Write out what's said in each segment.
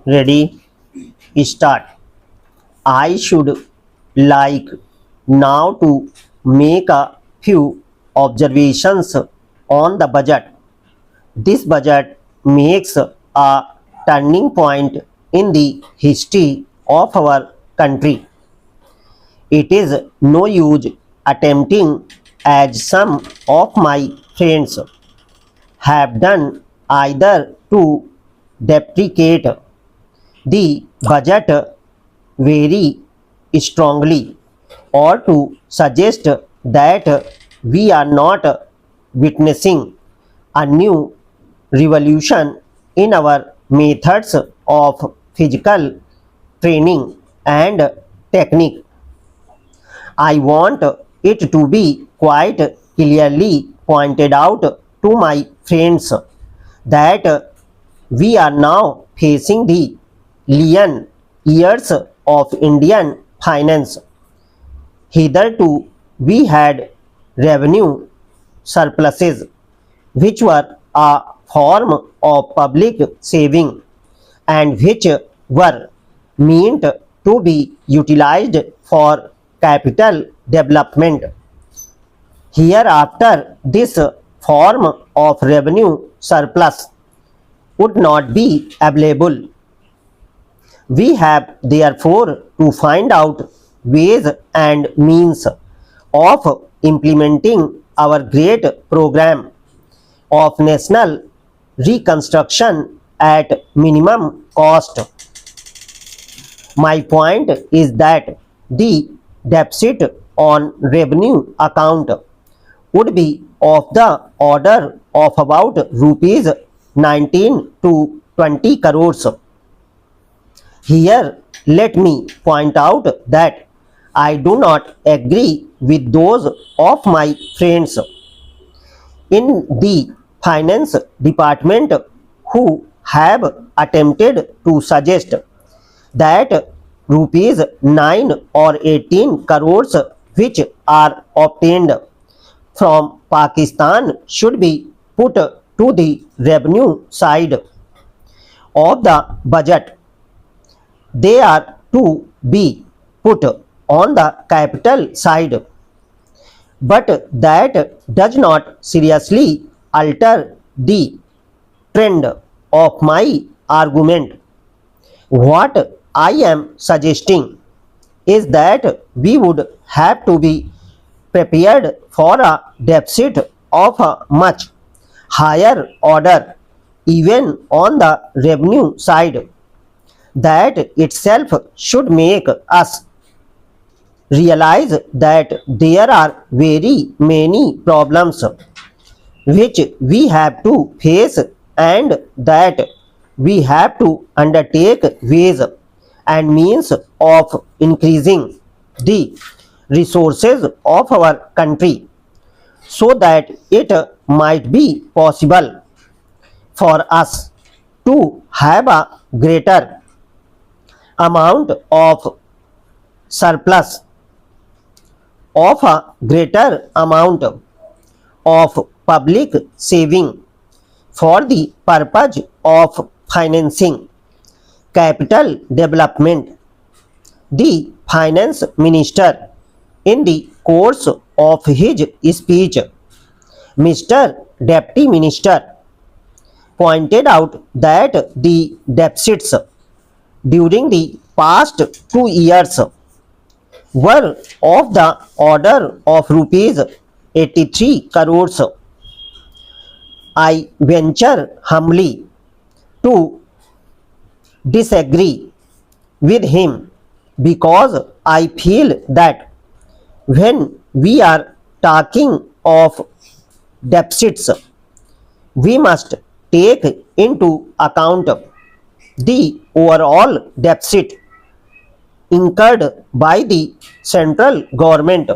Ready? Start. I should like now to make a few observations on the budget. This budget makes a turning point in the history of our country. It is no use attempting, as some of my friends have done, either to deprecate the budget very strongly or to suggest that we are not witnessing a new revolution in our methods of physical training and technique. I want it to be quite clearly pointed out to my friends that we are now facing the lean years of Indian finance. Hitherto, we had revenue surpluses, which were a form of public saving and which were meant to be utilized for capital development. Hereafter, this form of revenue surplus would not be available. We have therefore to find out ways and means of implementing our great program of national reconstruction at minimum cost. My point is that the deficit on revenue account would be of the order of about rupees 19 to 20 crores. Here, let me point out that I do not agree with those of my friends in the finance department who have attempted to suggest that rupees 9 or 18 crores which are obtained from Pakistan should be put to the revenue side of the budget. They are to be put on the capital side, but that does not seriously alter the trend of my argument. What I am suggesting is that we would have to be prepared for a deficit of a much higher order even on the revenue side. That itself should make us realize that there are very many problems which we have to face and that we have to undertake ways and means of increasing the resources of our country so that it might be possible for us to have a greater amount of surplus, of a greater amount of public saving for the purpose of financing capital development. The finance minister, in the course of his speech, Mr. Deputy Minister, pointed out that the deficits during the past 2 years were of the order of rupees 83 crores. I venture humbly to disagree with him because I feel that when we are talking of deficits, we must take into account the overall deficit incurred by the central government,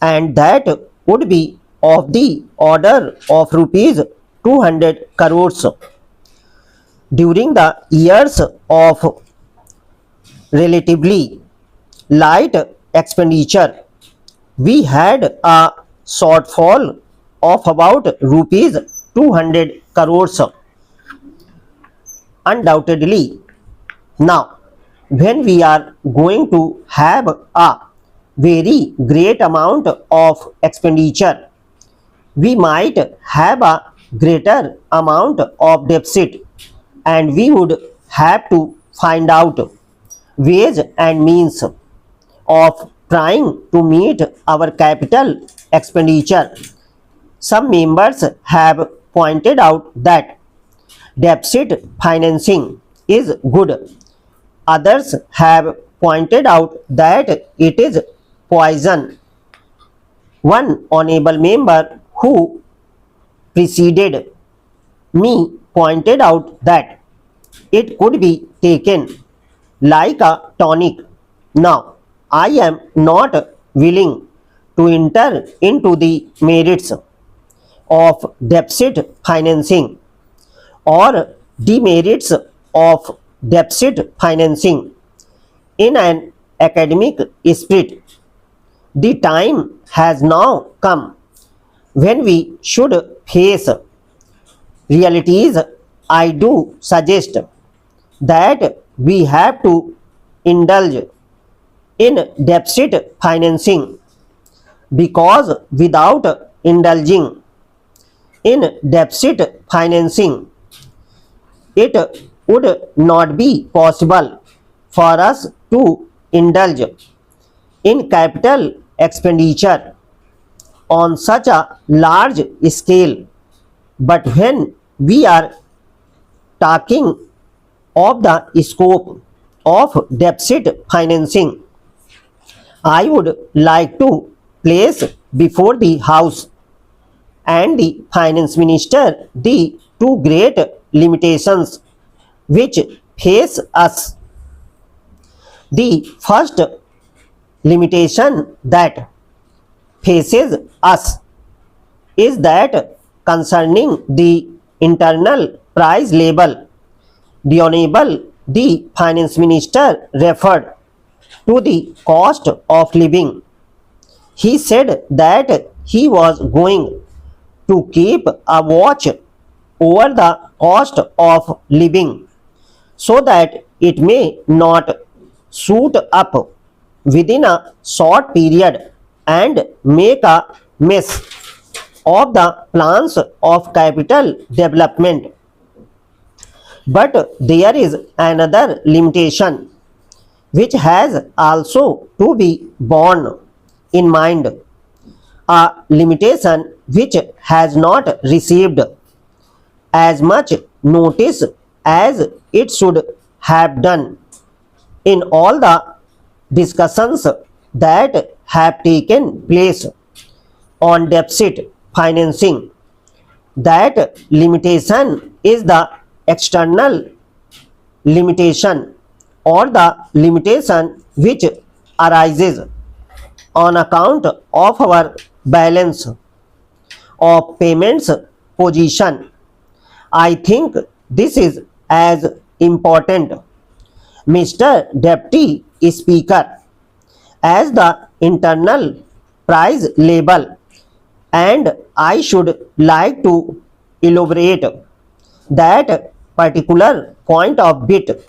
and that would be of the order of rupees 200 crores. During the years of relatively light expenditure, we had a shortfall of about rupees 200 crores. Undoubtedly, Now, when we are going to have a very great amount of expenditure, we might have a greater amount of deficit, and we would have to find out ways and means of trying to meet our capital expenditure. Some members have pointed out that deficit financing is good. Others have pointed out that it is poison. One honorable member who preceded me pointed out that it could be taken like a tonic. Now, I am not willing to enter into the merits of deficit financing or demerits of deficit financing in an academic spirit. The time has now come when we should face realities. I do suggest that we have to indulge in deficit financing, because without indulging in deficit financing, it would not be possible for us to indulge in capital expenditure on such a large scale. But when we are talking of the scope of deficit financing, I would like to place before the House and the Finance Minister the two great limitations which face us. The first limitation that faces us is that concerning the internal price label. The Honorable the Finance Minister referred to the cost of living. He said that he was going to keep a watch over the cost of living so that it may not shoot up within a short period and make a mess of the plans of capital development. But there is another limitation which has also to be borne in mind, a limitation which has not received as much notice as it should have done in all the discussions that have taken place on deficit financing. That limitation is the external limitation, or the limitation which arises on account of our balance of payments position. I think this is as important, Mr. Deputy Speaker, as the internal price label, and I should like to elaborate that particular point of bit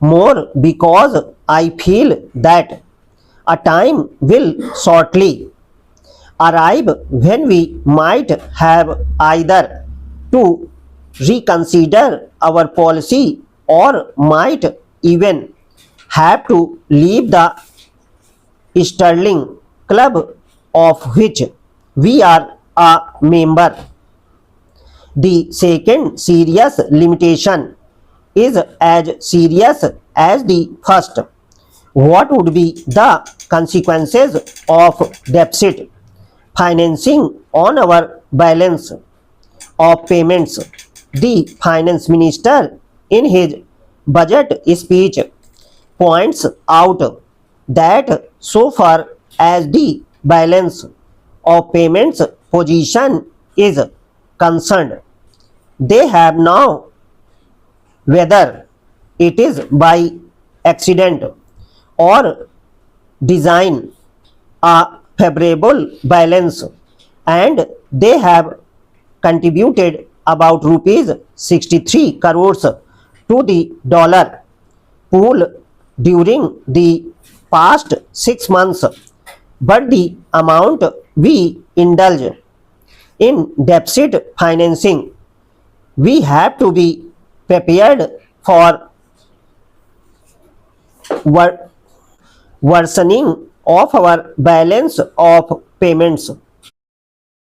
more, because I feel that a time will shortly arrive when we might have either to reconsider our policy or might even have to leave the sterling club of which we are a member. The second serious limitation is as serious as the first. What would be the consequences of deficit financing on our balance of payments? The Finance Minister in his budget speech points out that so far as the balance of payments position is concerned, they have now, whether it is by accident or design, a favorable balance, and they have contributed about rupees 63 crores to the dollar pool during the past 6 months, but the amount we indulge in deficit financing, we have to be prepared for worsening of our balance of payments.